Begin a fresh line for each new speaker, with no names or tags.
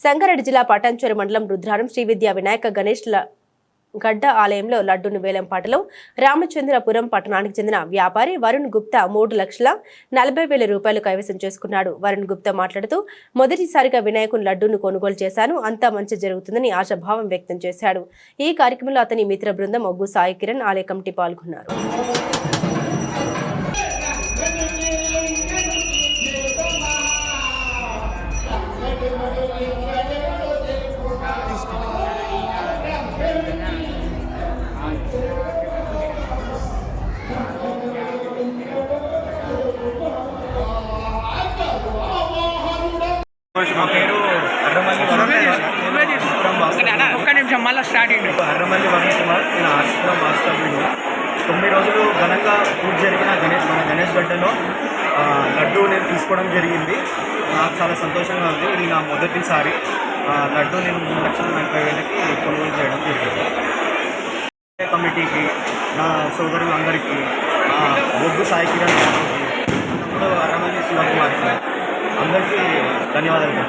సంగారెడ్డి జిల్లా పటాన్చెరు మండలం రుద్రారం శ్రీ విద్యా వినాయక గణేష్ గడ్డ ఆలయంలో లడ్డూను వేలంపాటలో రామచంద్రపురం పట్టణానికి చెందిన వ్యాపారి వరుణ్ గుప్తా 3,40,000 రూపాయలు కైవసం చేసుకున్నాడు. వరుణ్ గుప్తా మాట్లాడుతూ మొదటిసారిగా వినాయకుని లడ్డూను కొనుగోలు చేశాను, అంతా మంచి జరుగుతుందని ఆశాభావం వ్యక్తం చేశాడు. ఈ కార్యక్రమంలో అతని మిత్ర బృందం ఒగ్గు సాయి కిరణ్ ఆలయ కమిటీ పాల్గొన్నారు.
అర్రమల్లి వరుణ్ కుమార్, నేను ఆశ్రమం వాస్తవ్యుడు. 9 రోజులు ఘనంగా పూజ జరిగిన మన గణేష్ గడ్డలో లడ్డు నేను తీసుకోవడం జరిగింది. నాకు చాలా సంతోషంగా ఉంది. ఇది నా మొదటిసారి లడ్డు నేను 3,40,000కి కొనుగోలు చేయడం జరిగింది. కమిటీకి, నా సోదరులందరికీ, ఒగ్గు సాయి కిరణ్ గారికి, అర్రమల్లి శివకుమార్కి అందరికీ ధన్యవాదాలు.